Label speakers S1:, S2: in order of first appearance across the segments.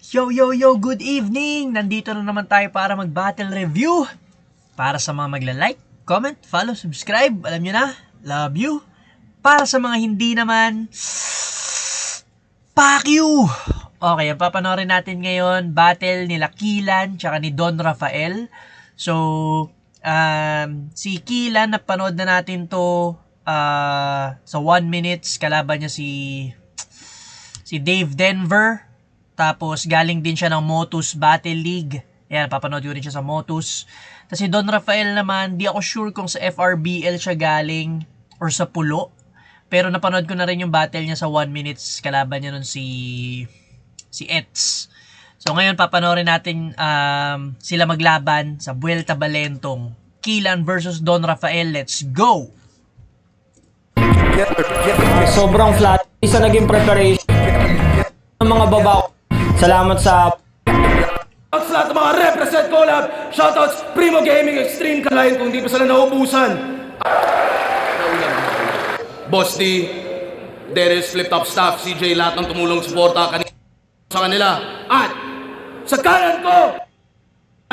S1: Yo, yo, yo, good evening! Nandito na naman tayo para mag-battle review. Para sa mga magla-like, comment, follow, subscribe. Alam nyo na, love you. Para sa mga hindi naman, fuck you! Okay, ang papanorin natin ngayon, battle nila Kilan tsaka ni Don Rafael. So, si Kilan, napanood na natin to sa 1 minutes. Kalaban niya si Dave Denver. Tapos, galing din siya ng Motus Battle League. Yan, papanood ko rin siya sa Motus. Tapos si Don Rafael naman, di ako sure kung sa FRBL siya galing or sa Pulo. Pero napanood ko na rin yung battle niya sa 1 minutes. Kalaban niya nun si Ets. So, ngayon papanoorin natin sila maglaban sa Vuelta Balentong. Kilan versus Don Rafael. Let's go!
S2: Sobrang flat. Isa naging preparation ng mga baba. Salamat sa
S3: Shoutouts lahat ng mga Represent Collab. Shoutouts Primo Gaming Extreme Kalahin kung di pa sila naubusan. Boss D, Dennis, Flip Top Staff, CJ, lahat ng tumulong suporta sa kanila. At sa kanan ko,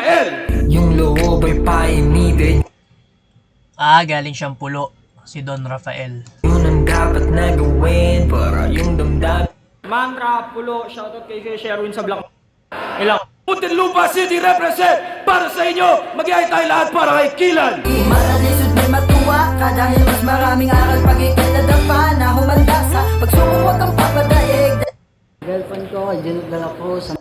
S3: L.
S4: Yung loob ay painitin.
S1: Galing siyang Pulo. Si Don Rafael.
S4: Yun ang dapat na gawin para yung damdamin.
S2: Mantra, Pulo, shoutout kay Sherwin sa Black. Ilang.
S3: Muntinlupa City Represent para sa inyo. Mag-iay tayo lahat para kay Kilan.
S5: Maralisod may matuwa ka dahil mas maraming aral pag ikinadapa na humanda sa pagsubok huwag kang papadaig.
S6: Girlfriend ko, dala ko sa...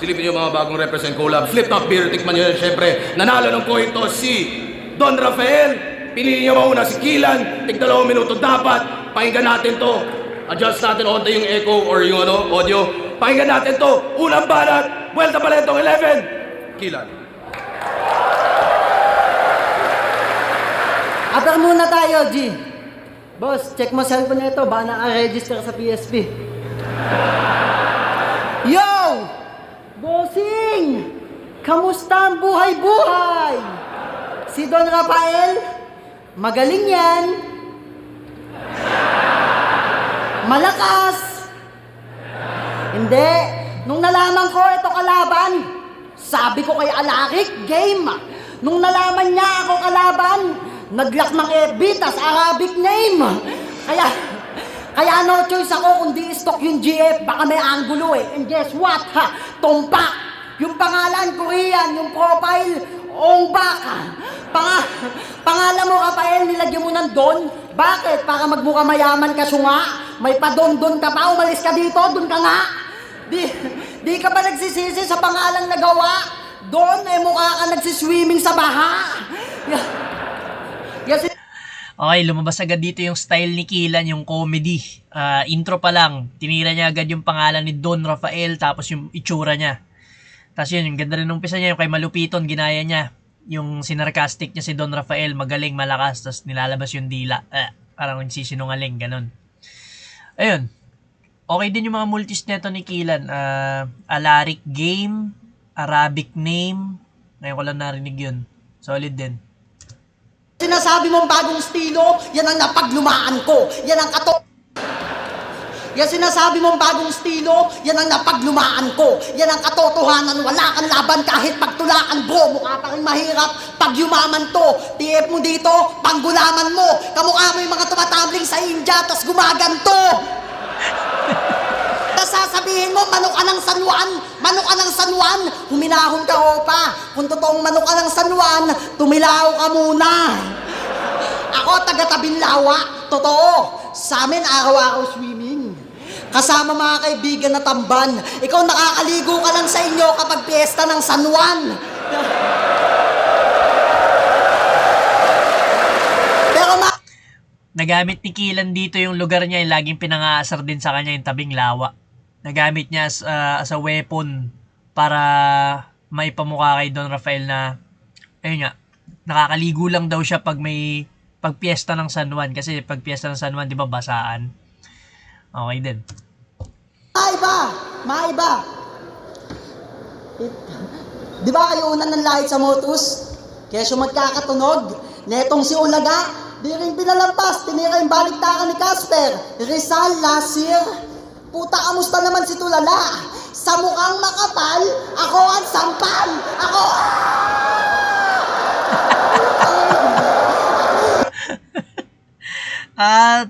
S3: Silipin nyo mga bagong Represent Collab. Flip Top Beer, tikman nyo yan syempre. Nanalo ng coin to si Don Rafael. Piliin nyo mauna si Kilan. Tig 2 minuto dapat. Pakinggan natin to. Adjust natin onto yung echo or yung audio. Pakinggan natin to. Unang banat. Vuelta Balentong 11. Kilan.
S6: Aper muna tayo, G. Boss, check mo cellphone nito. Baka naka-register sa PSP. Yo! Bossing! Kamusta ang buhay-buhay? Si Don Rafael? Magaling yan. Malakas. Hindi. Nung nalaman ko ito kalaban, sabi ko kay Alaric, game. Nung nalaman niya ako kalaban, nag-lock ng FB, tas Arabic name. Kaya no choice ako kundi stock yung GF, baka may angulo eh. And guess what? Tumpak. Yung pangalan, Korean. Yung profile, Ongbak. Pangalan mo, Rafael, nilagyan mo ng Don. Bakit? Para magmukha mayaman ka sunga? May padon-don ka pa, umalis ka dito, dun ka nga. Di ka ba nagsisisi sa pangalang nagawa? Don, mukha ka nagsiswimming sa baha.
S1: Okay, lumabas agad dito yung style ni Kilan, yung comedy. Intro pa lang, tinira niya agad yung pangalan ni Don Rafael, tapos yung itsura niya. Tapos yun, yung ganda rin ng umpisa niya, yung kay Malupiton, ginaya niya. Yung sinarcastic niya si Don Rafael, magaling, malakas, tapos nilalabas yung dila. Parang nagsisinungaling, ganun. Ayun. Okay din yung mga multis neto ni Kilan. Alaric game, Arabic name. Ngayon ko lang narinig yun. Solid din.
S6: Sinasabi mong bagong estilo, yan ang napaglumaan ko. Yan ang Yan sinasabi mong bagong estilo, yan ang napaglumaan ko. Yan ang katotohanan, wala kang laban kahit pagtulaan bro. Mukha pa rin mahirap pag yumaman to. TF mo dito, panggulaman mo. Kamukha mo yung mga tumatambling sa India, tas gumaganto. Tas sasabihin mo, manok ka ng San Juan, manok ka ng San Juan, huminahon ka opa. Kung totoong manok ka ng San Juan, tumilaw ka muna. Ako, taga-Tabinlawa. Totoo, sa amin araw-araw swimming. Kasama mga kaibigan na tamban. Ikaw nakakaligo ka lang sa inyo kapag piyesta ng San Juan. Pero
S1: Nagamit ni Kilan dito yung lugar niya, yung laging pinangaasar din sa kanya yung Tabing Lawa. Nagamit niya as a weapon para maipamukha kay Don Rafael na, ayun nga, nakakaligo lang daw siya pag may pagpiesta ng San Juan. Kasi pag piesta ng San Juan, di ba, basaan. Okay din.
S6: Maiba. Di ba kayo unan ng lahit sa Motus? Kaya siya magkakatunog. Netong si Ulaga, di rin pinalampas. Tinira yung baliktakan ni Casper. Rizal, Lasir. Puta, kamusta naman si Tulala? Sa mukhang makapal, ako ang sampal. Ako...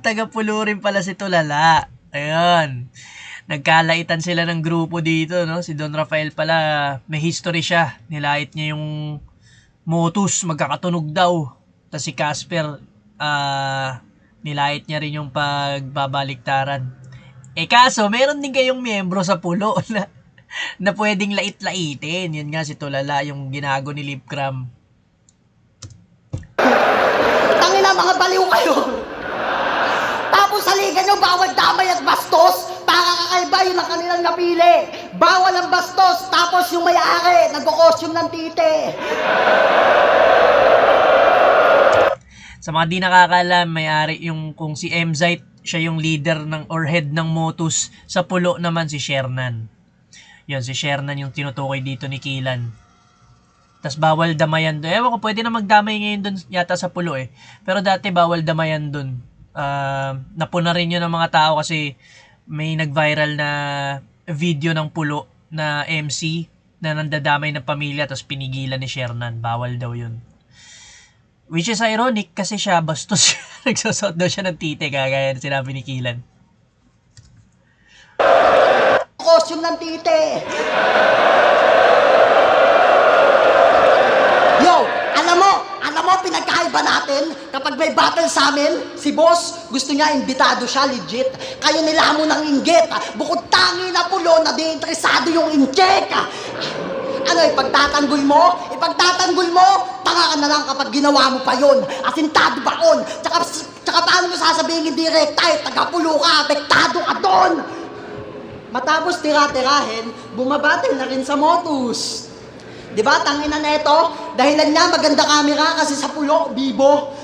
S1: Taga-Pulo rin pala si Tulala. Ayun. Nagkalaitan sila ng grupo dito, no? Si Don Rafael pala, may history siya. Nilait niya yung Motus, magkakatunog daw. Tapos si Casper, nilait niya rin yung pagbabaliktaran. Kaso, meron din kayong miyembro sa Pulo na pwedeng lait-laitin. Yun nga si Tulala, yung ginago ni Lipcram.
S6: Tangina, mga baliw kayo. Tapos sa liga nyo, bawal damay at bastos. Para kakaiba, yun ang kanilang napili. Bawal ang bastos, tapos yung may-ari, nagko-costume ng tite.
S1: Sa mga di nakakaalam, may-ari yung kung si Mzite, siya yung leader ng or head ng Motus. Sa Pulo naman si Shernan. Yun, si Shernan yung tinutukoy dito ni Kilan. Tas bawal damayan doon. Ewan ko, pwede na magdamay ngayon doon yata sa Pulo eh. Pero dati bawal damayan doon. Napuna rin yun ng mga tao kasi may nag-viral na video ng Pulo na MC na nandadamay ng pamilya tapos pinigilan ni Shernan. Bawal daw yun. Which is ironic kasi siya bastos siya. Nagsusot daw siya ng tite kagaya na sinabi ni Kilan.
S6: Costume ng tite. Yo, alam mo, pinagkaiba natin kapag may battle sa amin, si boss, gusto niya, imbitado siya, legit. Kayo nila mo ng inggit. Bukod tangi na Pulo na di interesado yung incheck. Ano, ipagtatanggol mo, tanga ka na lang kapag ginawa mo pa yun. Asintado baon. Tsaka paano mo sasabihin direkta, taga-Pulo ka, apektado ka doon. Matapos tira-tirahin, bumabatil na rin sa Motus. Diba, tangina na ito, dahilan niya maganda camera kasi sa Pulo, bibo.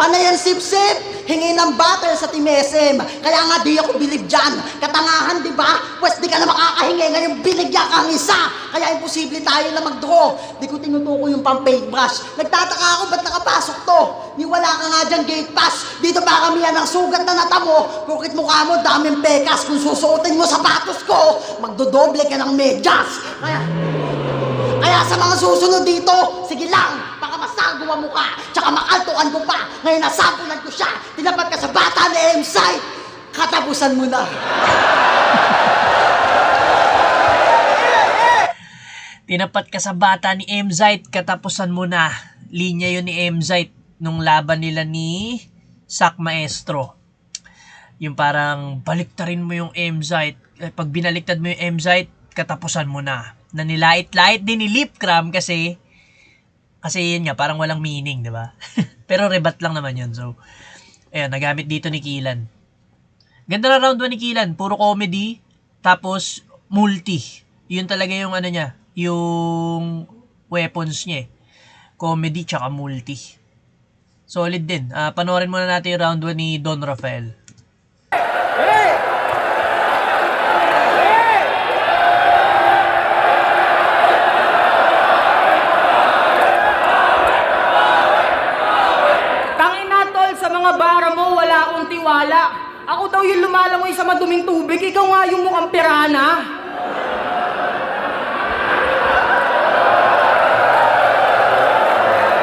S6: Panay ang sip-sip, hingi ng battle sa Team SM. Kaya nga di ako bilib dyan. Katangahan, di ba? Pwes di ka na makakahingi, ngayon binigyan kang isa. Kaya imposible tayo na mag-draw. Di ko tinutuko yung pang-paintbrush. Nagtataka ako, ba't nakapasok to? Niwala ka nga dyan, gate pass. Dito ba kamihan ng sugat na natamo? Kukit mukha mo, daming pekas. Kung susuotin mo sapatos ko, magdodoble ka ng medyas. Kaya sa mga susunod dito, sige lang, baka masagawa mo ka, tsaka makaltukan ko pa. Ngayon nasampulan ko siya, tinapat ka sa bata ni Mzite, katapusan mo na.
S1: Tinapat ka sa bata ni Mzite, katapusan mo na. Linya yun ni Mzite nung laban nila ni Sak Maestro. Yung parang baliktarin mo yung Mzite. Pag binaliktad mo yung Mzite, katapusan mo na. Na nilait-lait din ni Lipcram kasi yun nga, parang walang meaning, di ba? Pero rebat lang naman yun. So, ayun, nagamit dito ni Kilan. Ganda na round 1 ni Kilan. Puro comedy, tapos multi. Yun talaga yung ano niya, yung weapons niya eh. Comedy tsaka multi. Solid din. Panoorin muna natin yung round 1 ni Don Rafael.
S7: Ako daw yung lumalangoy sa maduming tubig, ikaw nga yung mukhang pirana.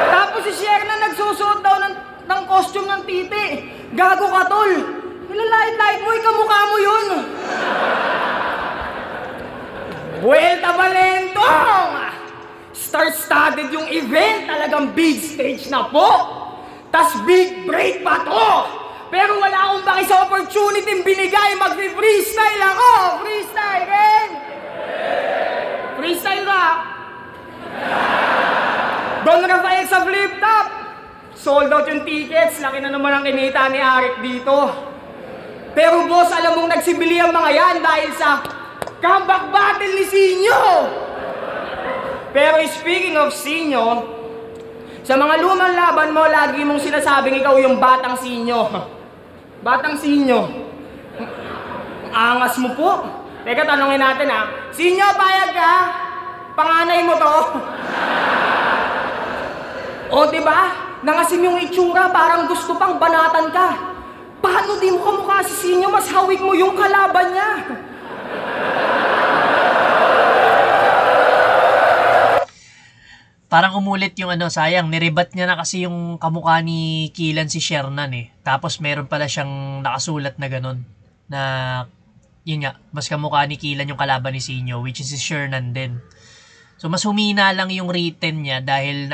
S7: Tapos si Sherna nagsusuot daw ng costume ng titi. Gago ka, tol. Nilalait-lait mo, ikamukha mo yun. Buelta Valentong! Star-studded yung event, talagang big stage na po. Tas big break pa to. Pero wala akong baki sa opportunity binigay, mag-freestyle ako! Freestyle, Ren! Freestyle ka! Don Rafael sa flip top! Sold out yung tickets, laki na naman ang kinita ni Arik dito. Pero boss, alam mong nagsibili ang mga yan dahil sa comeback battle ni Sinyo! Pero speaking of Sinyo, sa mga lumang laban mo, lagi mong sinasabing ikaw yung batang Sinyo. Batang Sinyo. Angas mo po. Teka, tanongin natin ha. Sinyo, payag ka? Panganay mo to? O, diba? Nangasim yung itsura, parang gusto pang banatan ka. Paano di mo kamukha si Sinyo? Mas hawig mo yung kalaban niya.
S1: Parang umulit yung ano, sayang, nirebat niya na kasi yung kamukha ni Killan si Shernan eh. Tapos meron pala siyang nakasulat na ganun, na yun nga, mas kamukha ni Killan yung kalaban ni Sinyo, which is si Shernan din. So mas humina lang yung written niya dahil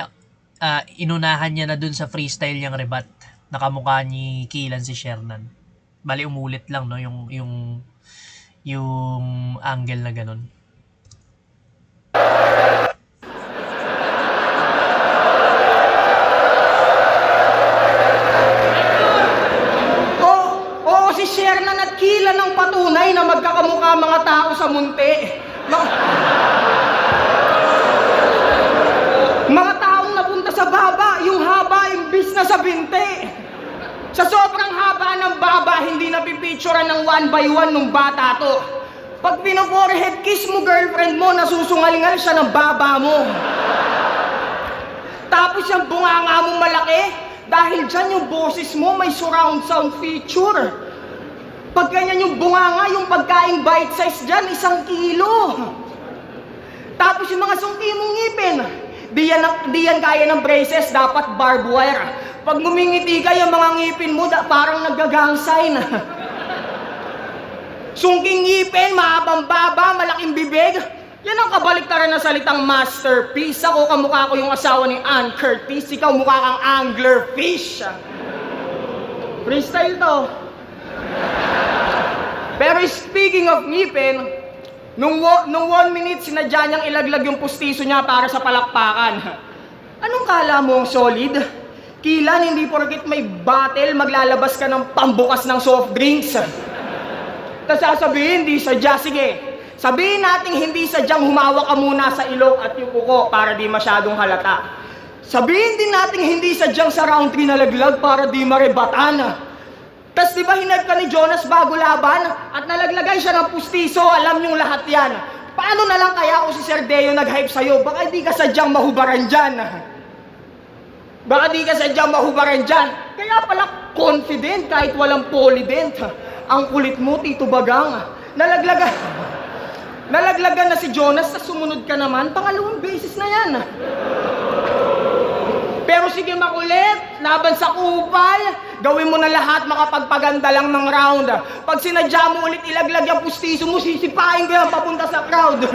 S1: inunahan niya na dun sa freestyle niyang rebat na kamukha ni Killan si Shernan. Bali umulit lang no yung angle na ganun.
S7: Oo, si Shernan at Killan ang patunay na magkakamukha mga tao sa munti. Mga taong napunta sa baba, yung haba imbis na sa binti. Sa sobrang haba ng baba, hindi napipicturean ng 1 by 1 nung bata to. Pag pino-forehead kiss mo girlfriend mo, nasusungalingal siya ng baba mo. Tapos yung bunganga mo malaki, dahil dyan yung boses mo may surround sound feature. Pag ganyan yung bunganga, yung pagkaing bite size dyan, 1 kilo. Tapos yung mga sungki mong ngipin, di yan kaya ng braces, dapat barbed wire. Pag ngumingiti ka, yung mga ngipin mo parang nagagang sign. Sungking ngipin, mahabang baba, malaking bibig. Yan ang kabaliktaran na salitang masterpiece. Ako kamukha ko yung asawa ni Ann Curtis, ikaw mukha kang anglerfish. Freestyle to. Pero speaking of ngipin, nung 1 minute sinadya niyang ilaglag yung pustiso niya para sa palakpakan. Anong kala mo ang solid? Killan, hindi porkit may battle, maglalabas ka ng pambukas ng soft drinks. Tapos sasabihin, hindi sadya. Sige, sabihin natin hindi sadyang humawak ka muna sa ilong at yung kuko para di masyadong halata. Sabihin din natin hindi sadyang sa round 3 nalaglag para di marebatan. Tapos di ba hinag ka ni Jonas bago laban at nalaglagan siya ng pustiso, alam niyong lahat yan. Paano na lang kaya kung si Sir Deo nag-hype sa'yo? Baka di ka sadyang mahubaran dyan. Baka di ka sadyang mahubaran dyan. Kaya pala confident kahit walang polydent. Ang kulit mo, Tito Bagang. Nalaglagan na si Jonas, sa sumunod ka naman, pangalawang beses na yan. Pero sige makulit, laban sa kupal, gawin mo na lahat, makapagpaganda lang ng round. Pag sinadya mo ulit ilaglag yung pustiso mo, sisipain ko yan papunta sa crowd.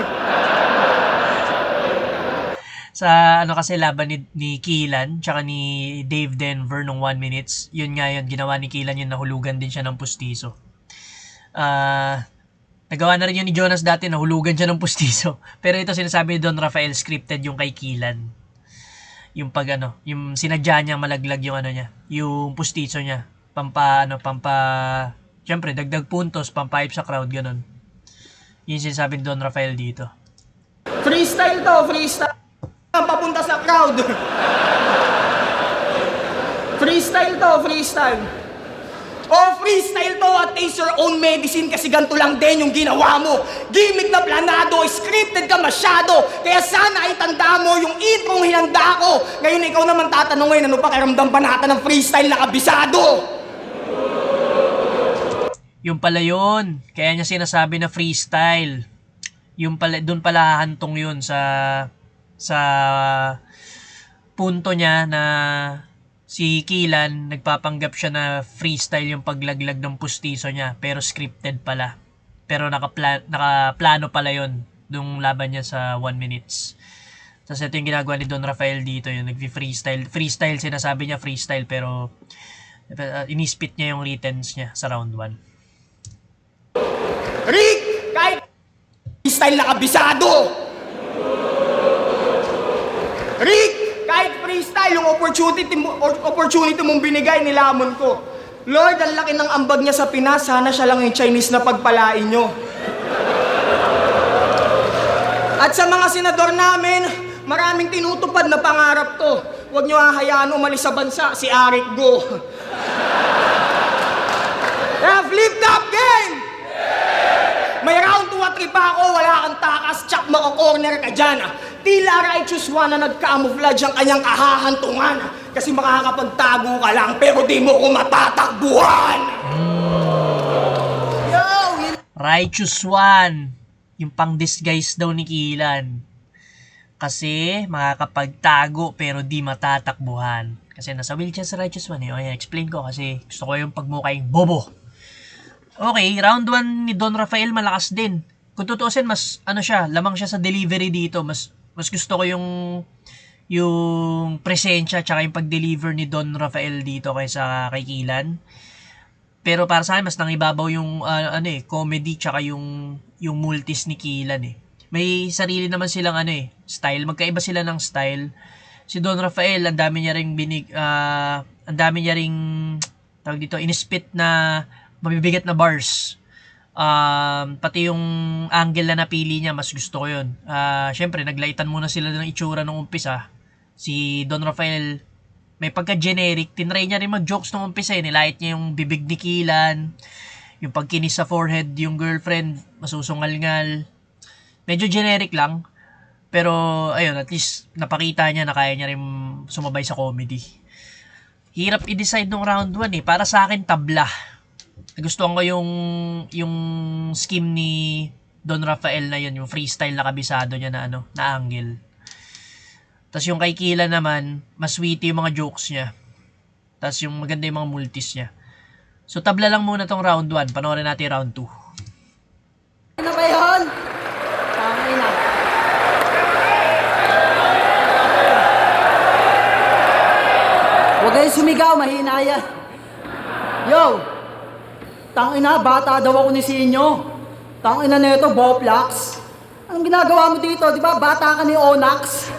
S1: Sa ano kasi laban ni Killan tsaka ni Dave Denver nung 1 minutes, yun nga yun, ginawa ni Killan yun, nahulugan din siya ng pustiso. Nagawa na rin yun ni Jonas dati, nahulugan siya ng pustiso. Pero ito sinasabi ni Don Rafael, scripted yung kay Killan. Yung pag ano, yung sinadya niya malaglag yung ano niya, yung pustiso niya. Siyempre, dagdag puntos, pampahype sa crowd, ganun. Yun sinasabi ni Don Rafael dito.
S7: Freestyle to, freestyle. Papunta sa crowd. Freestyle to, freestyle. Oh, freestyle to at taste your own medicine kasi ganito lang din yung ginawa mo. Gimmick na planado, scripted ka masyado. Kaya sana ay tanda mo yung introng hinanda ko. Ngayon ikaw naman tatanungin, ano pa karamdam ba natin ng freestyle na kabisado?
S1: Yung pala yun. Kaya niya sinasabi na freestyle. Yung pala, doon pala hahantong yun sa punto niya na si Killan, nagpapanggap siya na freestyle yung paglaglag ng pustiso niya, pero scripted pala. Pero nakaplano pala yun nung laban niya sa 1 minutes. Tapos ito yung ginagawa ni Don Rafael dito, yung nag-freestyle. Freestyle, sinasabi niya freestyle, pero inispit niya yung writtens niya sa round 1.
S7: Rick! Kahit freestyle na kabisado! Rick! Kahit freestyle, yung opportunity mong binigay, nilamon ko. Lord, ang laki ng ambag niya sa Pinas, sana siya lang yung Chinese na pagpalain nyo. At sa mga senador namin, maraming tinutupad na pangarap to. Huwag nyo hahayaan umalis sa bansa, si Arik Go. Kaya flip top game! May round 2 at 3 pa ako, wala kang takas, tsak mako-corner ka dyan. Tila righteous one na nag-camouflage ang kanyang kahahantungan. Kasi makakapagtago ka lang, pero di mo ko matatakbuhan.
S1: Righteous One. Yung pang-disguise daw ni Killan. Kasi makakapagtago pero di matatakbuhan. Kasi nasa wheelchair sa Righteous One eh. O yan, explain ko kasi gusto ko yung pagmukhaing bobo. Okay, round 1 ni Don Rafael malakas din. Kung tutuusin, mas ano siya, lamang siya sa delivery dito. Mas gusto ko yung presensya tsaka yung pag-deliver ni Don Rafael dito kaysa kay Killan. Pero para sa akin, mas nangibabaw yung comedy tsaka yung multis ni Killan eh. May sarili naman silang style. Magkaiba sila ng style. Si Don Rafael, ang dami niya ring tawag dito, inispit na mabibigat na bars. Pati yung angle na napili niya, mas gusto ko yun. Syempre, naglaitan muna sila ng itsura nung umpisa. Si Don Rafael, may pagka-generic. Tinry niya rin mag-jokes nung umpisa. Nilait niya yung bibig ni Killan. Yung pagkinis sa forehead, yung girlfriend, masusungal-ngal. Medyo generic lang. Pero, ayun, at least napakita niya na kaya niya rin sumabay sa comedy. Hirap i-decide nung round 1 eh. Para sa akin, tabla. Nagustuhan ko yung scheme ni Don Rafael na yun, yung freestyle na kabisado niya na angle. Tapos yung kay Killan naman, mas witty yung mga jokes niya. Tapos yung maganda yung mga multis niya. So tabla lang muna tong round 1. Panoorin natin round 2.
S6: Ano ba yun? Tangay na. Huwag kayong sumigaw, mahina yan. Yo! Tangina, bata daw ako ni Sinyo. Tangina neto, Boplax. Anong ginagawa mo dito? Di ba bata ka ni Onax?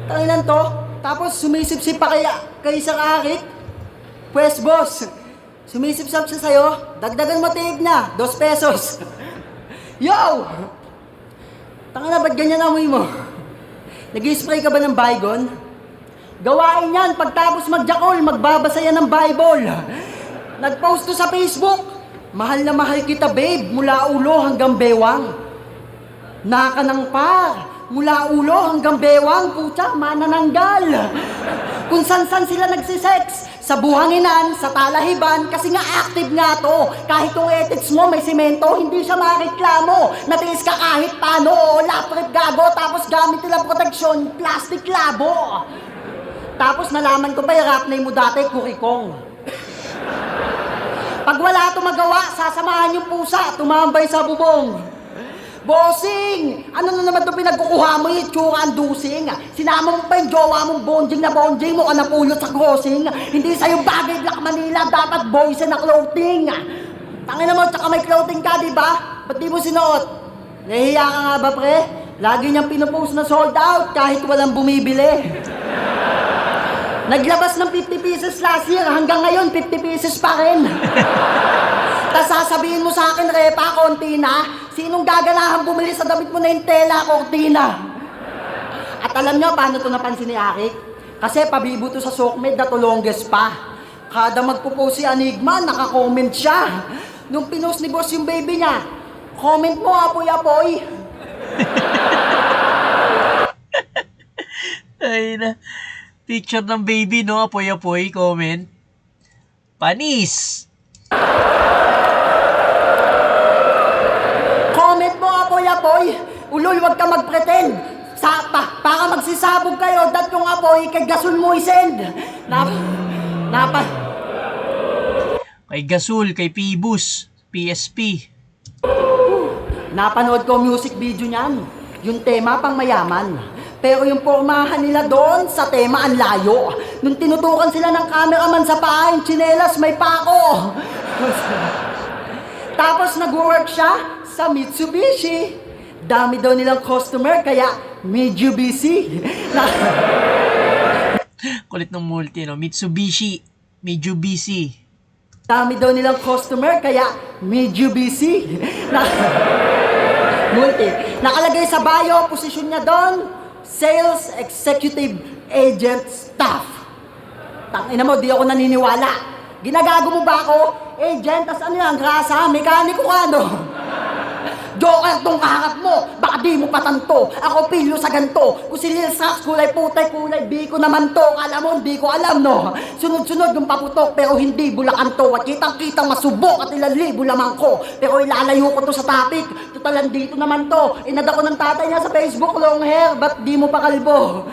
S6: Tanginan to. Tapos sumisip-sip pa kay Sir Arik. Pwes boss, sumisip-sip siya sa'yo. Dagdagan mo tig na, 2 pesos. Yo! Tangina, ba't ganyan amoy mo? Nag-spray ka ba ng Baygon? Gawain yan, pagtapos mag-jackal, magbabasa yan ng Bible. Nag-post to sa Facebook. Mahal na mahal kita babe, mula ulo hanggang bewang. Nakanang par, mula ulo hanggang bewang, putya, manananggal. Kung san-san sila nagsisex, sa buhanginan, sa talahiban, kasi nga active nga to. Kahit yung ethics mo may semento, hindi siya mareklamo. Natiis ka kahit paano, laprip gago, tapos gamit nila proteksyon, plastic labo. Tapos nalaman ko pa yung rap name mo dati, kurikong. Pag wala ito magawa, sasamahan yung pusa, tumambay sa bubong. Bossing! Ano na naman ito pinagkukuha mo yung itsura ang dusing? Sinama mo pa yung jowa mong bonjing na bonjing mo ka napulot sa crossing. Hindi sa'yo bagay Black Manila, dapat boys na clothing. Tangina mo, tsaka may clothing ka, di ba? Ba't di mo sinuot? Nahihiya ka nga ba, pre? Lagi niyang pinupost na sold out kahit walang bumibili. Naglabas ng 50 pieces last year, hanggang ngayon 50 pieces pa rin. Tapos sasabihin mo sa akin, Repa, konti na, sinong gaganahan bumili sa damit mo na yung tela, kortina? At alam niyo paano ito napansin ni Arik? Kasi pabibo to sa Sokmed na tulongges pa. Kada magpo-post si Enigma, naka-comment siya. Nung pinost ni boss yung baby niya, comment mo, apoy-apoy.
S1: Ay na. Picture ng baby, no? Apoy-apoy, comment. Panis!
S6: Comment mo, apoy-apoy. Ulol, wag ka mag-pretend. Para magsisabog kayo, dat yung apoy, kay Gasol mo isend.
S1: Kay Gasol, kay Pibus, PSP.
S6: Napanood ko music video niyan. Yung tema pang mayaman. Pero yung pormahan nila doon sa tema ang layo. Nung tinutukan sila ng cameraman sa paa, yung tsinelas may pako. Tapos nag-work siya sa Mitsubishi. Dami daw nilang customer, kaya medyo busy.
S1: Kulit ng multi, no? Mitsubishi, medyo busy.
S6: Dami daw nilang customer, kaya medyo busy. Multi. Nakalagay sa bio, posisyon niya doon, Sales Executive Agent Staff. Tangina mo, di ako naniniwala. Ginagago mo ba ako? Agent, tas ano yan, grasa, mekaniko ka, no? Joker tong kaharap mo, baka di mo patanto. Ako pilyo sa ganto. Kung si Lil Sax, kulay putay, kulay biko naman to. Kala mo, hindi ko alam, no? Sunod-sunod yung paputok, pero hindi bulakan to. At kitang-kitang masubok at ilang libo lamang ko. Pero ilalayo ko to sa topic. Totalan dito naman to. Inad ako ng tatay niya sa Facebook, long hair. Ba't di mo pa kalbo?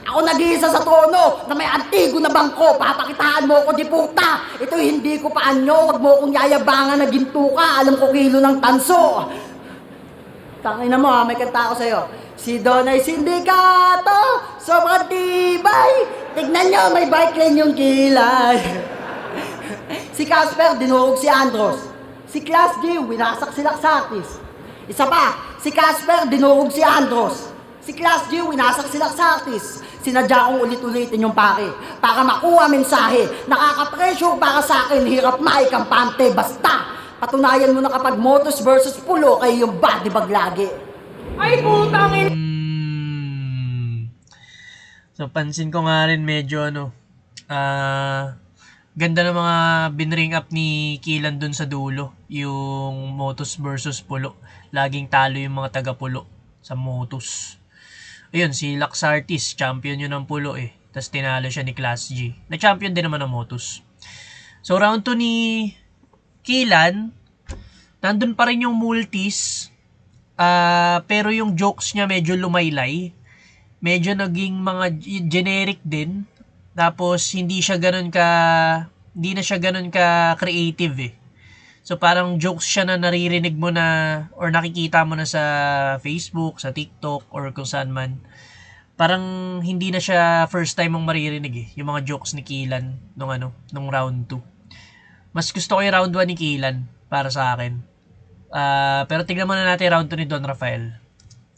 S6: Ako nag-iisa sa trono na may antigo na bangko. Papakitaan mo ko di puta. Ito hindi ko pa anyo. Huwag mo kong yayabangan na ginto ka. Alam ko kilo ng tanso. Tangina mo ha, may kanta ako sa'yo. Si Don ay sindikato, sobrang tibay. Tignan nyo, may bike lane yung kilay. Si Casper, dinurog si Andros. Si Class G, winasak si Laxatis. Isa pa, si Casper, dinurog si Andros. Si Class G, winasak si Laxatis. Sinadya kong ulit-ulitin yung pake para makuha mensahe. Nakaka-pressure para sa akin, hirap maikampante. Basta, patunayan mo na kapag motos versus pulo, kayo yung body bag lagi.
S7: Ay putangin!
S1: So, pansin ko nga rin medyo ganda ng mga binring up ni Kilan dun sa dulo. Yung motos versus pulo. Laging talo yung mga taga-pulo sa motos. Ayun, si Laxartis, champion yun ng pulo eh. Tapos tinalo siya ni Class G. Na-champion din naman ng motos. So, round 2 ni Kilan, nandun pa rin yung multis. Pero yung jokes niya medyo lumaylay. Medyo naging mga generic din. Tapos, hindi na siya ganun ka creative eh. So, parang jokes siya na naririnig mo na or nakikita mo na sa Facebook, sa TikTok, or kung saan man. Parang hindi na siya first time mong maririnig eh. Yung mga jokes ni Kilan nung round 2. Mas gusto ko yung round 1 ni Kilan para sa akin. Pero tignan muna natin round 2 ni Don Rafael.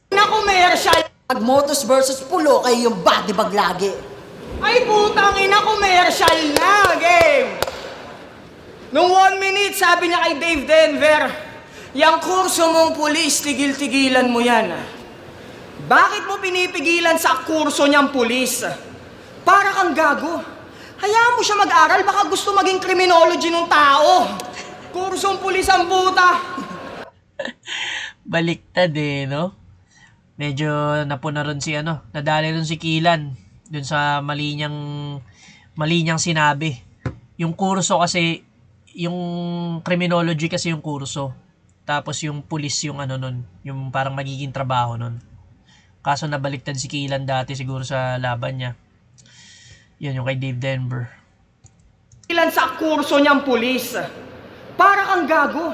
S7: Na commercial!
S6: Pag motos versus pulo, kayo yung body bag lagi.
S7: Ay putangin na commercial na game! Nung 1 minute, sabi niya kay Dave Denver, yang kurso mong pulis, tigil-tigilan mo yan. Bakit mo pinipigilan sa kurso niyang pulis? Para kang gago. Hayaan mo siya mag-aral, baka gusto maging criminology ng tao. Kursong pulis ang puta.
S1: Baliktad eh, no? Medyo napuna ron nadali ron si Kilan dun sa mali niyang sinabi. Yung kurso kasi, yung criminology kasi yung kurso. Tapos yung police yung yung parang magiging trabaho nun. Kaso nabaliktad si Kilan dati siguro sa laban niya. Yun yung kay Dave Denver.
S7: Ilan sa kurso niyang pulis. Para kang gago.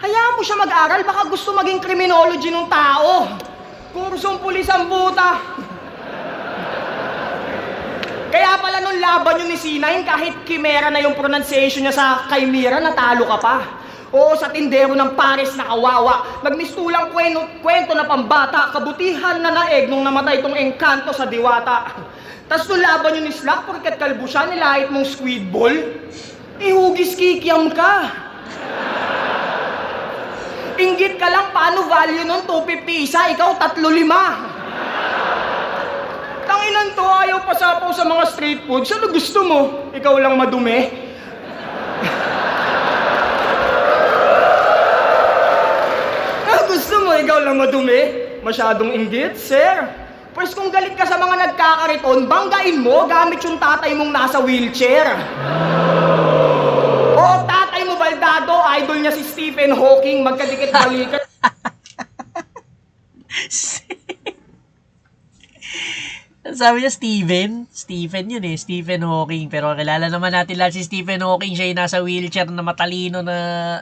S7: Hayaan mo siya mag-aral, baka gusto maging criminology ng tao. Kursong pulis ang puta. Kaya pala nung laban yung ni C9, kahit Chimera na yung pronunciation niya sa Chimera, natalo ka pa. Oo, sa tindero ng Paris na kawawa. Nagmistulang kwento na pambata, kabutihan na naeg nung namatay tong engkanto sa diwata. Tapos nung laban yung ni Slack, porket kalbo siya, nilahit mong squid ball, hugis kikiam ka. Inggit ka lang, paano value nun 250 isa, ikaw 3-5. Tanginan to, ayaw pasapaw sa mga street food. Ano gusto mo? Ikaw lang madumi? Gusto mo, ikaw lang madumi? Masyadong inggit, sir. Pues kung galit ka sa mga nagkakariton, banggain mo gamit yung tatay mong nasa wheelchair. O tatay mo baldado, idol niya si Stephen Hawking, magkadikit balikat.
S1: Sabi niya Stephen yun eh, Stephen Hawking. Pero kilala naman natin lahat si Stephen Hawking. Siya yung nasa wheelchair na matalino na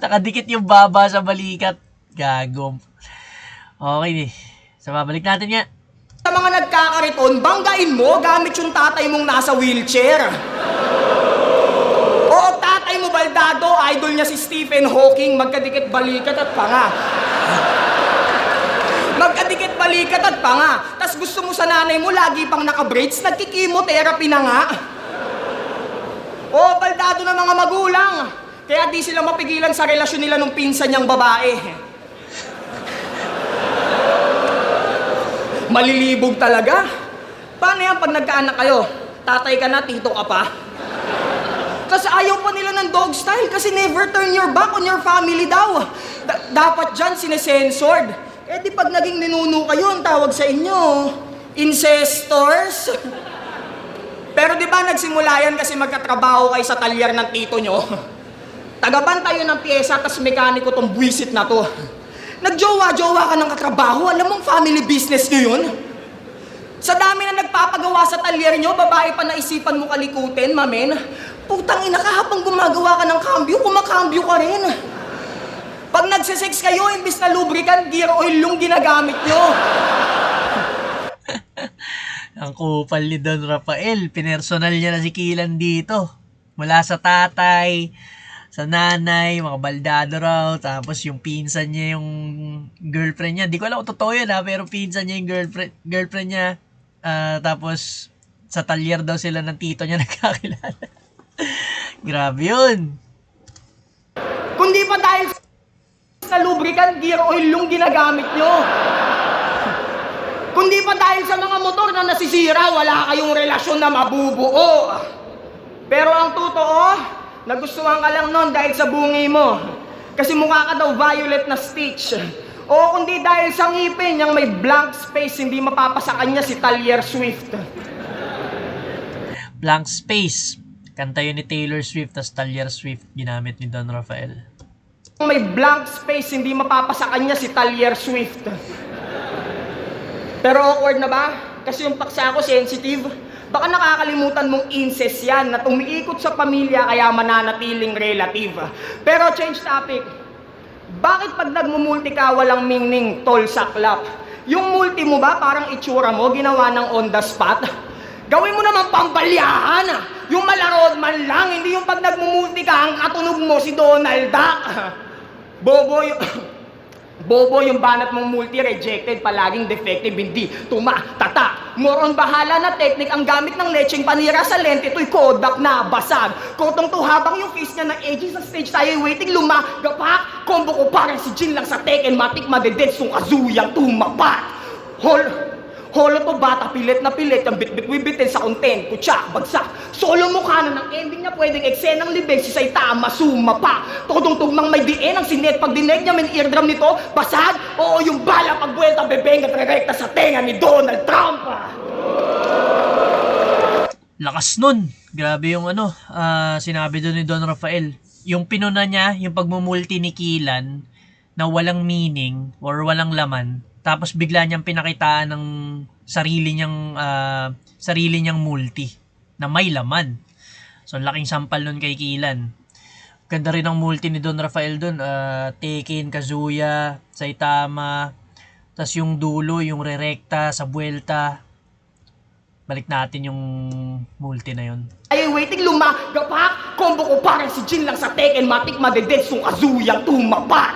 S1: nakadikit yung baba sa balikat. Gagom. Okay, so babalik natin nga.
S7: Sa mga nagkakariton, banggain mo gamit yung tatay mong nasa wheelchair. O tatay mo baldado, idol niya si Stephen Hawking, magkadikit balikat at panga. Magkadikit balikat at panga. Tas gusto mo sa nanay mo, lagi pang naka-braids, nagkikimotherapy na nga. O, baldado ng mga magulang. Kaya di sila mapigilan sa relasyon nila nung pinsan niyang babae. Malilibog talaga. Paano yan pag nagkaanak kayo? Tatay ka na, tito ka pa? Kasi ayaw pa nila ng dog style kasi never turn your back on your family daw. Dapat dyan sinesensored. Eh di pag naging ninuno kayo, ang tawag sa inyo, incestors. Pero di ba nagsimula yan kasi magkatrabaho kayo sa talyer ng tito nyo? Tagabantay yun ng pyesa, tas mekaniko tong buwisit na to. Nagjowa-jowa ka ng katrabaho, alam mong family business nyo yun? Sa dami na nagpapagawa sa talyer nyo, babae pa naisipan mo kalikutin, mamen. Putang ina ka, habang gumagawa ka ng cambio, kumakambyo ka rin. Pag nagsisex kayo, imbis na lubricant, gear oil yung ginagamit nyo.
S1: Ang kupal ni Don Rafael, pinersonal niya na si Killan dito. Mula sa tatay, sa nanay, mga baldado raw, tapos yung pinsan niya yung girlfriend niya. Di ko alam kung totoo yun pero pinsan niya yung girlfriend niya. Tapos sa talyer daw sila ng tito niya nagkakilala. Grabe yun.
S7: Kundi pa dahil sa lubricant, gear oil yung ginagamit nyo. Kundi pa dahil sa mga motor na nasisira, wala kayong relasyon na mabubuo. Pero ang totoo, nagustuhan ka lang nun dahil sa bungi mo. Kasi mukha ka daw violet na Stitch. O kundi dahil sa ngipin niyang may blank space, hindi mapapasa kanya si Taylor Swift.
S1: Blank Space. Kanta yun ni Taylor Swift, tas Taylor Swift ginamit ni Don Rafael.
S7: May blank space, hindi mapapasa kanya si Taylor Swift. Pero awkward na ba? Kasi yung paksa ko sensitive. Baka nakakalimutan mong incest yan na umiikot sa pamilya kaya mananatiling relative. Pero change topic. Bakit pag nagmumulti ka walang mingning tol saklap? Yung multi mo ba parang itsura mo ginawa ng on the spot? Gawin mo naman pambalyahan. Yung malarod man lang, hindi yung pag nagmumulti ka ang katunog mo si Donald Duck. Bobo yung banat mong multi-rejected, palaging defective, hindi tata. More on bahala na technique ang gamit ng lecheng panira sa lente, ito'y Kodak na basag. Kotong to habang yung face niya na edgy sa stage tayo waiting lumagapak. Combo ko parang si Jin lang sa Tekken, matik madedets yung kazuyang tumapat. Holo to bata, pilit na pilit, ang bit-bit-wibitin sa content, kutsak, bagsak. Solo mukha na ng ending niya, pwedeng eksenang libeg, si Saitama, sumapa. Tugtong-tugmang may diin, ang sinet, pag dinig niya, may eardrum nito, basag. Oo, yung bala, pagbuelta, bebeng, at rekta sa tenga ni Donald Trump.
S1: Lakas nun. Grabe yung sinabi doon ni Don Rafael. Yung pinuna niya, yung pagmumulti ni Killan, na walang meaning, or walang laman, tapos bigla niyang pinakitaan ng sarili niyang multi na may laman. So laking sampal nun kay Killan. Ganda rin ang multi ni Don Rafael dun. Tekken, Kazuya, Saitama. Tapos yung dulo, yung rerekta sa buelta. Balik natin yung multi na yun.
S7: Ay, waiting lumagapak. Combo ko parang si Jin lang sa Tekken, matik madedets yung kazuyang tumapat.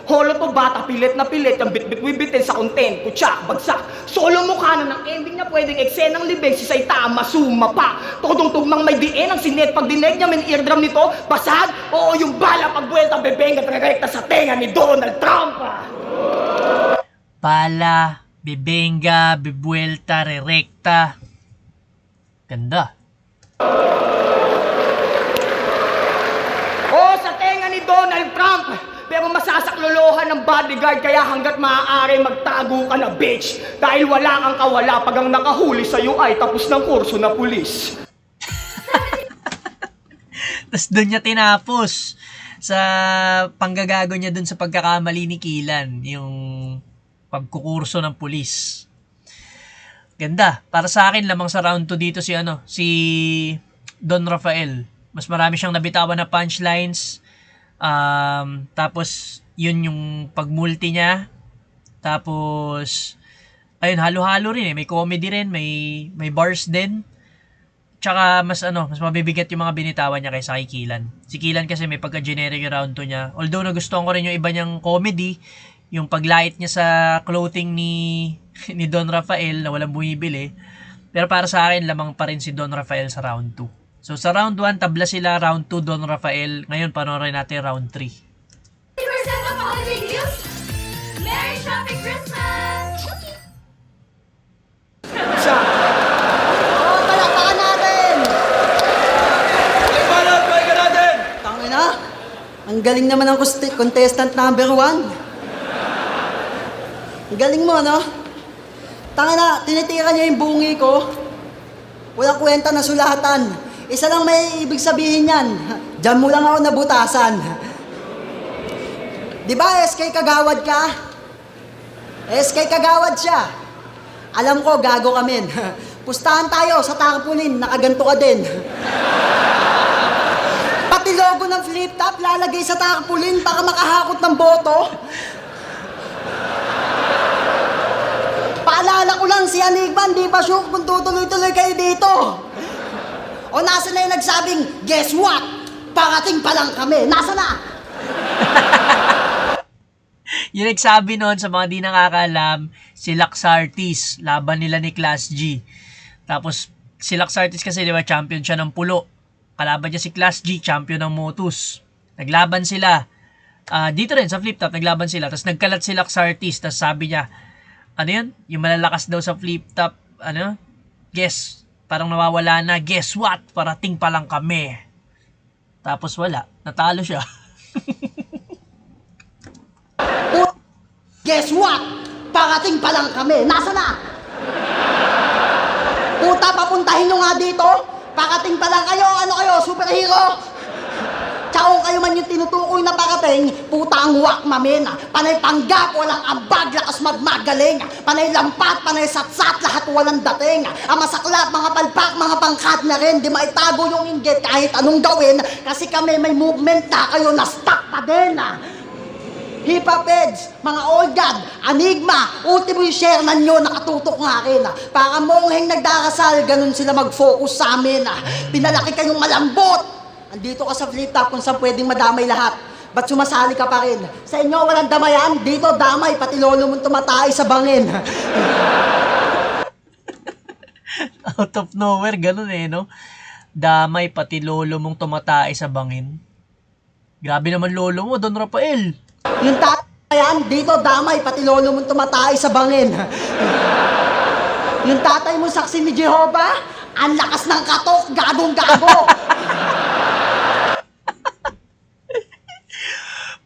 S7: Holo to bata, pilit na pilit, ang bit-bit-wibitin sa content, kutsak, bagsak. Solo mukha na ng ending niya, pwedeng eksenang libeg, si Saitama, sumapa. Tugtong-tugmang may diin, ang sinet, pag dinig niya, may eardrum nito, basag. Oo, yung bala, pagbuelta, bebeng, at rekta sa tenga ni Donald Trump.
S1: Bala, bebenga, bebuelta, rerekta. Ganda.
S7: Oo, sa tenga ni Donald Trump. Pero masasaklolohan ng bodyguard kaya hanggat maaari magtago ka na, bitch. Dahil wala kang kawala pag ang nakahuli sa'yo ay tapos ng kurso na pulis.
S1: Tapos doon niya tinapos sa panggagago niya doon sa pagkakamali ni Killan, yung pagkukurso ng pulis. Ganda. Para sa akin, lamang sa round 2 dito si Don Rafael. Mas marami siyang nabitawan na punchlines. Tapos yun yung pagmulti niya. Tapos ayun, halo-halo rin may comedy rin, may bars din. Tsaka mas mabibigat yung mga binitawan niya kaysa kay Killan. Si Killan kasi may pagka-generic yung round 2 niya. Although nagustuhan ko rin yung iba niyang comedy, yung paglait niya sa clothing ni Don Rafael na walang bumibili. Pero para sa akin, lamang pa rin si Don Rafael sa round 2. So sa round 1, tabla sila. Round 2, Don Rafael. Ngayon, panoorin natin round 3.
S8: 50% off holiday deals! Merry Shopping Christmas!
S6: Palakpakan natin! Ang galing naman ng contestant number 1. Ang galing mo, no? Tanga na, tinitira niya yung bungi ko. Walang kwenta na sulatan. Isa lang may ibig sabihin yan. Diyan mo lang ako nabutasan. Di ba, SK Kagawad ka? SK Kagawad siya. Alam ko, gago ka men. Pustahan tayo sa tarpaulin, nakaganto ka din. Pati logo ng flip top, lalagay sa tarpaulin para makahakot ng boto. Paalala ko lang si Anigman, di ba sure kung tutuloy-tuloy kayo dito? O nasa na yung nagsabing, guess what? Parating pa lang kami. Nasa na?
S1: Yung nagsabi noon sa mga di nakakaalam, si Laxartis, laban nila ni Class G. Tapos, si Laxartis kasi di ba champion siya ng pulo. Kalaban niya si Class G, champion ng Motus. Naglaban sila. Dito rin, sa flip top, naglaban sila. Tapos nagkalat si Laxartis. Tapos sabi niya, ano yun? Yung malalakas daw sa flip top, ano? Guess, parang nawawala na. Guess what? Parating pa lang kami. Tapos wala. Natalo siya.
S6: Guess what? Parating pa lang kami. Nasa na? Puta, papuntahin nyo nga dito. Parating pa lang kayo. Ano kayo? Superhero? Tsaka kayo man yung tinutukoy na parating, puta ang wak mamin. Panay panggap, walang ambag, lakas magmagaling. Panay lampat, panay satsat, lahat walang dating. Ang masaklap, mga palpak, mga pangkat na rin. Di maitago yung inggit kahit anong gawin. Kasi kami may movement na kayo na stuck pa din. Hip-hop heads, mga old god, Anigma, ultimo yung share na nyo, nakatutok nga akin. Para mongheng nagdarasal, ganun sila mag-focus sa amin. Pinalaki kayong malambot. Andito ka sa flip top kung saan pwedeng madamay lahat. Ba't sumasali ka pa rin? Sa inyo walang damayan, dito damay, pati lolo mong tumatay sa bangin.
S1: Out of nowhere, ganun eh, no? Damay, pati lolo mong tumatay sa bangin. Grabe naman lolo mo, Don Rafael.
S6: Yung tatay yan, dito damay, pati lolo mong tumatay sa bangin. Yung tatay mo saksi ni Jehovah, ang lakas ng katok, gagong-gago.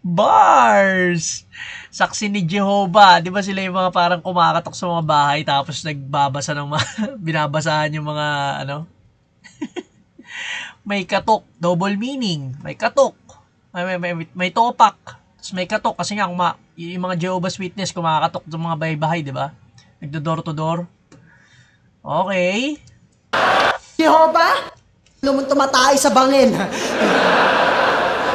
S1: Bars! Saksi ni Jehovah. Di ba sila yung mga parang kumakatok sa mga bahay tapos nagbabasa ng mga, binabasahan yung mga, ano? May katok, double meaning. May katok. May topak. Tapos may katok. Kasi nga, yung mga Jehovah's Witness kumakatok sa mga bahay-bahay, di ba? Nagdo-door to door. Okay.
S6: Jehovah, lolo mong tumatay sa bangin.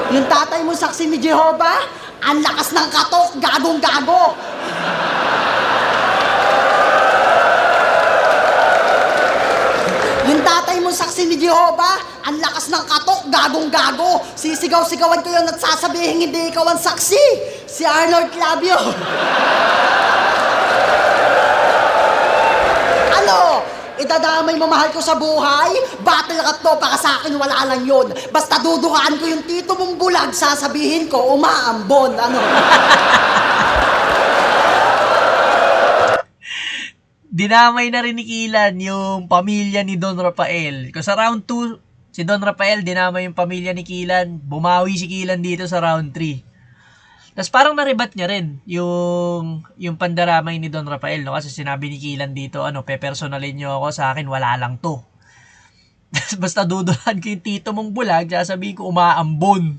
S6: Yung tatay mo saksi ni Jehovah, ang lakas ng katok, gagong-gago. Yung tatay mo saksi ni Jehovah, ang lakas ng katok, gagong-gago. Sisigaw-sigawan ko yun at sasabihin hindi ikaw ang saksi. Si Arnold Clavio. Ano? Idadamay mo mahal ko sa buhay? Battle rap to, para sa akin wala lang yun. Basta dudukaan ko yung tito mong bulag, sasabihin ko, umaambon. Ano?
S1: Dinamay na rin ni Kilan yung pamilya ni Don Rafael. Kung sa round 2, si Don Rafael dinamay yung pamilya ni Kilan. Bumawi si Kilan dito sa round 3. Tapos parang naribat niya rin yung pandaramay ni Don Rafael, no? Kasi sinabi ni Kilan dito, pepersonalin niyo ako, sa akin wala lang to. Basta duduhan ko yung tito mong bulag, sasabihin ko umaambon.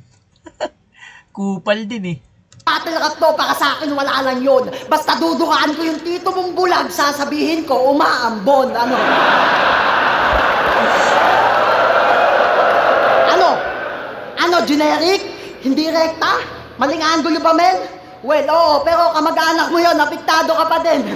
S1: Kupal din eh.
S6: Battle rap to, para sa akin wala lang yun. Basta dudukaan ko yung tito mong bulag, sasabihin ko, umaambon. Ano? Ano, generic? Hindi rekta? Maling angulo ba, men? Well, oo, pero kamag-anak mo yun, apektado ka pa din.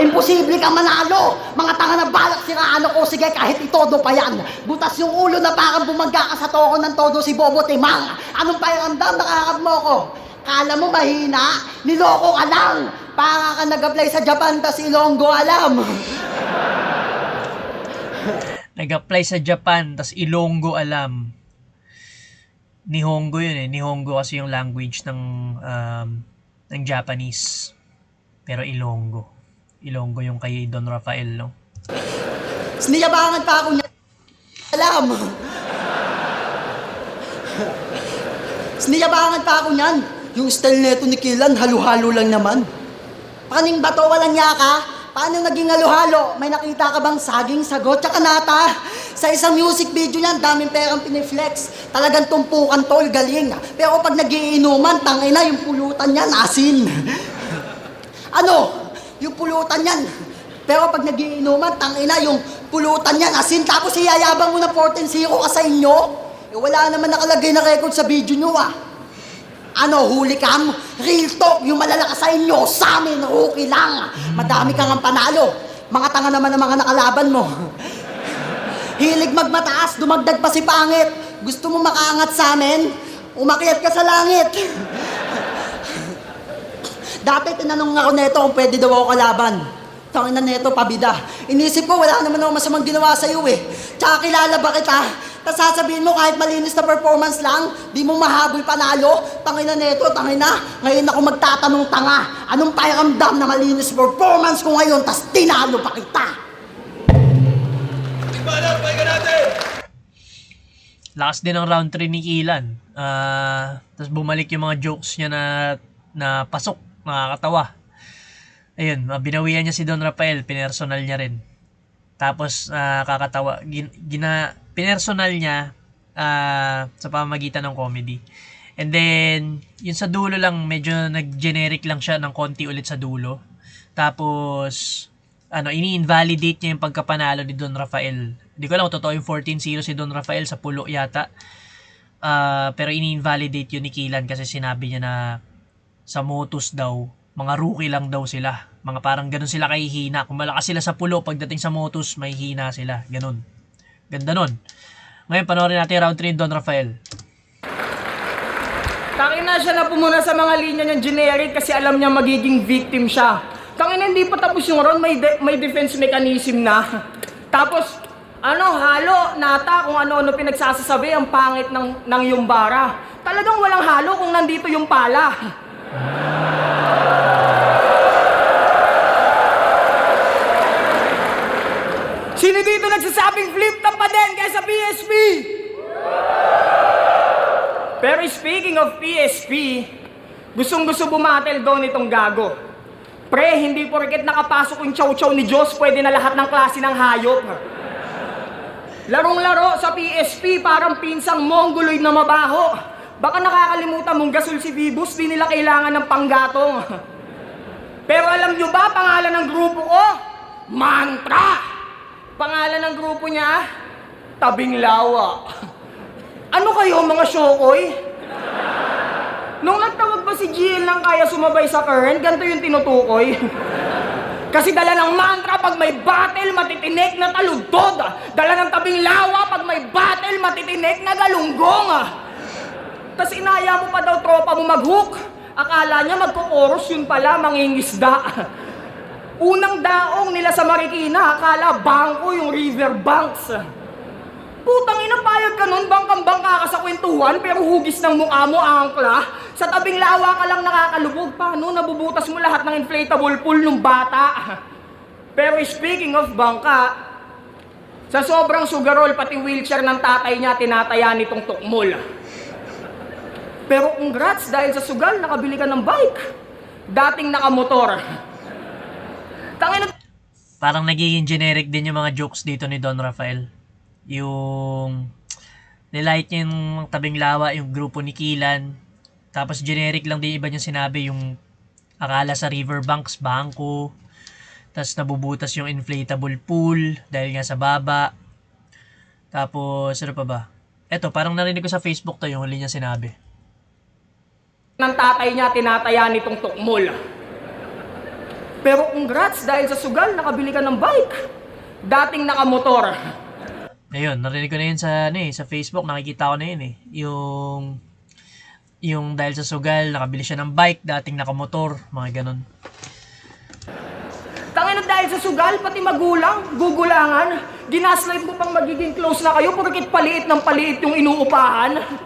S6: Imposible kang manalo. Mga tanga na balak siraan ko, sige kahit itodo pa yan. Butas yung ulo na parang bumangga ka sa toko ng todo si Bobo Timang. Anong pakiramdam, nakakab mo ko? Kala mo mahina? Niloko ka lang. Para ka nag-apply sa Japan, tas Ilonggo alam.
S1: Nag-apply sa Japan, tas Ilonggo alam. Nihongo yun eh. Nihongo kasi yung language ng Japanese. Pero Ilonggo. Ilonggo yung kay Don Rafael, no?
S6: Siniyabangan pa ako niya. Alam. Siniyabangan pa ako niyan. Yung style neto ni Kilan, halo-halo lang naman. Paning bato, walang yaka? Paano naging halo-halo? May nakita ka bang saging, sagot, tsaka nata? Sa isang music video niyan, daming perang piniflex. Talagang tumpukan tol, galing. Pero pag nagiinuman, tangina, yung pulutan niyan, asin. Ano? Yung pulutan niyan. Pero pag nagiinuman, tangina, yung pulutan niyan, asin. Tapos iyayabang mo na 14-0 ka sa inyo? Eh, wala naman nakalagay na record sa video nyo ah. Ano, huli cam? Real talk, yung malalakas sa inyo, sa amin, rookie lang. Madami kang ang panalo. Mga tanga naman ang mga nakalaban mo. Hilig magmataas, dumagdag pa si pangit. Gusto mo makaangat sa amin? Umakyat ka sa langit. Dati tinanong ako neto kung pwede daw ako kalaban. Tangina neto, pabida. Inisip ko, wala naman ako masamang ginawa sa'yo eh. Tsaka kilala ba kita? Tapos sasabihin mo kahit malinis na performance lang, di mo mahabol panalo. Tangina neto, tangina. Ngayon ako magtatanong tanga. Anong pakiramdam na malinis performance ko ngayon, tas tinalo pa kita?
S1: Lakas din ang round 3 ni Kilan. Tapos bumalik yung mga jokes niya na pasok, nakakatawa. Ayun, binawian niya si Don Rafael, pinersonal niya rin. Tapos kakatawa, pinersonal niya sa pamamagitan ng comedy. And then, yun sa dulo lang, medyo nag-generic lang siya ng konti ulit sa dulo. Tapos, ini-invalidate niya yung pagkapanalo ni Don Rafael. Hindi ko alam kung totoo yung 14-0 si Don Rafael sa pulo yata. Pero ini-invalidate yun ni Kilan kasi sinabi niya na sa Motus daw, mga rookie lang daw sila. Mga parang ganun sila kahihina. Kung malakas sila sa pulo, pagdating sa Motus, may hina sila. Ganun. Ganda nun. Ngayon, panoorin natin round 3 ni Don Rafael.
S7: Tangina siya na pumuna sa mga linya niyang generic kasi alam niya magiging victim siya. Tangina hindi pa tapos yung round, may defense mechanism na. Tapos, halo, nata, kung ano-ano pinagsasasabi, ang pangit ng Yumbara. Talagang walang halo kung nandito yung pala. Sino dito nagsasabing flip top pa din kaysa PSP? Pero speaking of PSP, gustong-gusto bumatel doon itong gago. Pre, hindi porket nakapasok yung chow-chow ni Diyos, pwede na lahat ng klase ng hayop. Larong-laro sa PSP, parang pinsang mongoloid na mabaho. Baka nakakalimutan mong gasol si Vibus, di nila kailangan ng panggatong. Pero alam nyo ba, pangalan ng grupo ko? Mantra! Pangalan ng grupo niya? Tabing Lawa. Ano kayo mga syokoy? Nung nagtawag ba si GL nang kaya sumabay sa current, ganito yung tinutukoy. Kasi dala ng mantra pag may battle, matitinik na taludtod. Dala ng Tabing Lawa pag may battle, matitinik na galunggong. Tapos inaya mo pa daw tropa mo mag-hook. Akala niya magko-chorus, yun pala, mangingisda. Unang daong nila sa Marikina, akala bangko yung riverbanks. Putang ina, payag ka nun, bangkang-bangka ka sa kwentuhan, pero hugis ng mukha mo, angkla. Sa Tabing Lawa ka lang nakakalubog. Paano? Nabubutas mo lahat ng inflatable pool ng bata. Pero speaking of bangka, sa sobrang sugarol, pati wheelchair ng tatay niya, tinataya nitong tukmol. Pero congrats, dahil sa sugal, nakabili ka ng bike. Dating nakamotor.
S1: Parang nagiging generic din yung mga jokes dito ni Don Rafael. Yung nilight niya yung Tabing Lawa, yung grupo ni Kilan. Tapos generic lang din iba niya sinabi, yung akala sa riverbanks, bangko. Tapos nabubutas yung inflatable pool dahil nga sa baba. Tapos ano pa ba? Eto, parang narinig ko sa Facebook to yung huli niya sinabi.
S7: Ng tatay niya, tinataya nitong tukmol. Pero congrats, dahil sa sugal, nakabili ka ng bike. Dating nakamotor.
S1: Ayun, narinig ko na yun sa Facebook, nakikita ko na yun eh. Yung dahil sa sugal, nakabili siya ng bike, dating nakamotor, mga ganun.
S7: Tangina, dahil sa sugal, pati magulang, gugulangan. Ginaslight mo pang magiging close na kayo, porkit paliit ng paliit yung inuupahan.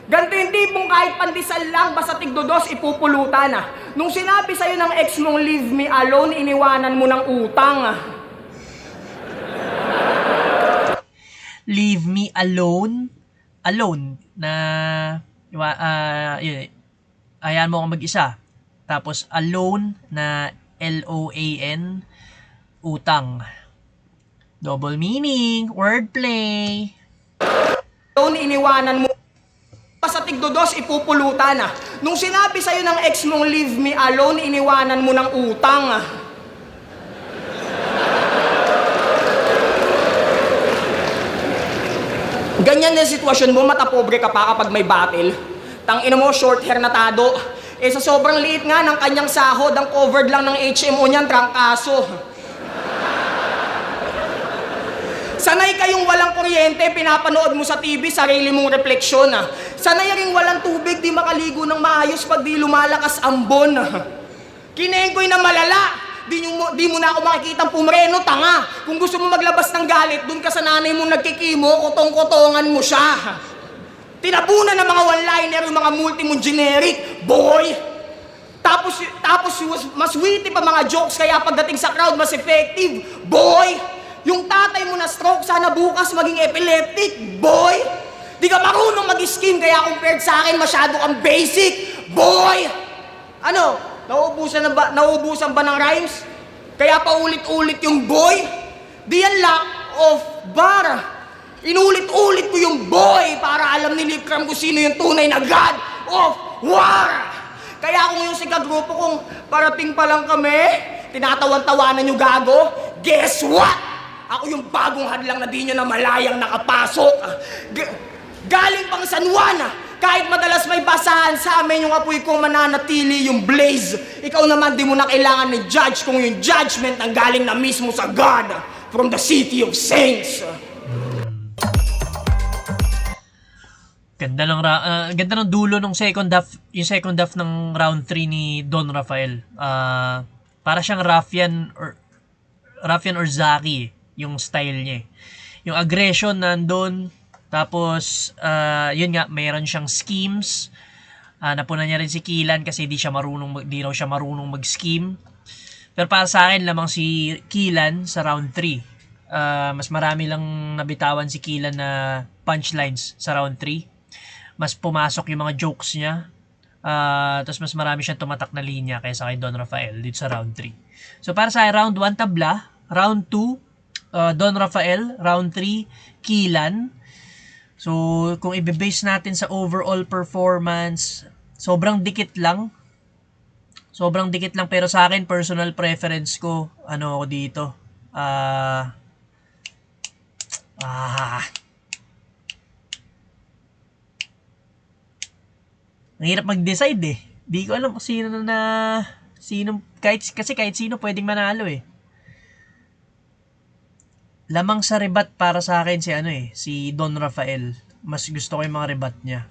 S7: Ganito yung tipong kahit pandesal lang, basta tigdodos, ipupulutan. Nung sinabi sa'yo ng ex mong leave me alone, iniwanan mo ng utang.
S1: Leave me alone? Alone? Na Yun, hayaan mo akong mag-isa. Tapos alone na LOAN, utang. Double meaning, wordplay.
S7: Alone, iniwanan mo. Sa tigdodos, ipupulutan. Nung sinabi sa'yo ng ex mong leave me alone, iniwanan mo ng utang. Ganyan na sitwasyon mo, matapobre ka pa kapag may battle. Tangina mo, short hair na tado. Sa sobrang liit nga ng kanyang sahod, ang covered lang ng HMO niyan, trangkaso. Sanay kayong walang kuryente, pinapanood mo sa TV, sarili mong refleksyon. Sanay ring walang tubig, di makaligo ng maayos pag di lumalakas ang bon. Kinengkoy na malala. Di mo na ako makikitang pumreno, tanga. Kung gusto mo maglabas ng galit, dun ka sa nanay mong nagkikimo, kotong-kotongan mo siya. Tinabunan ng mga one-liner yung mga multi mong generic, boy. Tapos mas witty pa mga jokes, kaya pagdating sa crowd, mas effective, boy. Yung tatay mo na stroke, sana bukas maging epileptic, boy. Di ka marunong mag-scheme, kaya compared sa akin, masyado kang basic, boy. Ano? Nauubusan ba ng rhymes? Kaya paulit-ulit yung boy? Di yan lack of bar. Inulit-ulit ko yung boy para alam ni Likram kung sino yung tunay na God of War. Kaya kung yung sigagrupo kong parating pa lang kami, tinatawan-tawanan yung gago, guess what? Ako yung bagong hadlang na di nyo na malayang nakapasok. Galing pang San Juan. Kahit madalas may basahan sa amin yung apoy kong mananatili yung blaze. Ikaw naman di mo na kailangan ni judge kung yung judgment ang galing na mismo sa God from the city of saints.
S1: Ganda ng dulo ng second half, yung second half ng round 3 ni Don Rafael. Para siyang Ruffian or Zaki yung style niya. Yung aggression nandun. Tapos, yun nga, mayroon siyang schemes. Napunan niya rin si Kilan kasi di raw siya marunong mag-scheme. Pero para sa akin, lamang si Kilan sa round 3. Mas marami lang nabitawan si Kilan na punchlines sa round 3. Mas pumasok yung mga jokes niya. Tapos mas marami siyang tumatak na linya kaysa kay Don Rafael dito sa round 3. So para sa round 1 tabla, round 2, Don Rafael, round 3, Kilan. So, kung i-base natin sa overall performance, sobrang dikit lang. Sobrang dikit lang. Pero sa akin, personal preference ko, ano ako dito. Ang hirap mag-decide eh. Di ko alam kung kahit sino pwedeng manalo eh. Lamang sa rebat para sa akin si Don Rafael. Mas gusto ko yung mga rebat niya.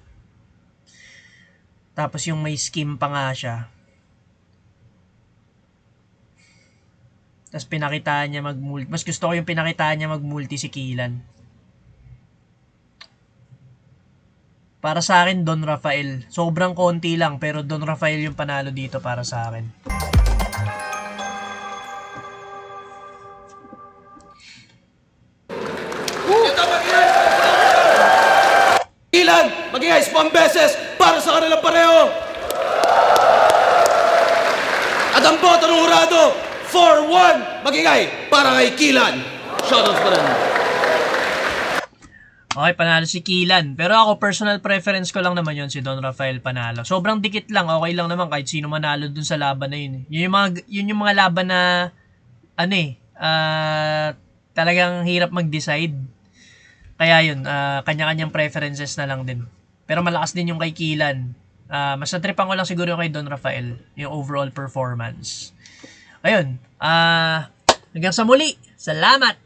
S1: Tapos yung may scheme pa nga siya. Tapos pinakitaan niya mag-multi. Mas gusto ko yung pinakitaan niya mag-multi si Kilan. Para sa akin, Don Rafael. Sobrang konti lang, pero Don Rafael yung panalo dito para sa akin.
S3: Kilan, mag-ingay spam beses para sa kanilang pareho. At ang boto ng hurado, 4-1, mag-ingay para kay Kilan. Shoutouts pa rin.
S1: Okay, panalo si Kilan. Pero ako, personal preference ko lang naman yun si Don Rafael panalo. Sobrang dikit lang, okay lang naman kahit sino manalo dun sa laban na yun. Yun yung mga laban na, talagang hirap mag-decide. Kaya yun, kanya-kanyang preferences na lang din. Pero malakas din yung kay Kilan. Mas natripan ko lang siguro yung kay Don Rafael, yung overall performance. Ayun, hanggang sa muli. Salamat!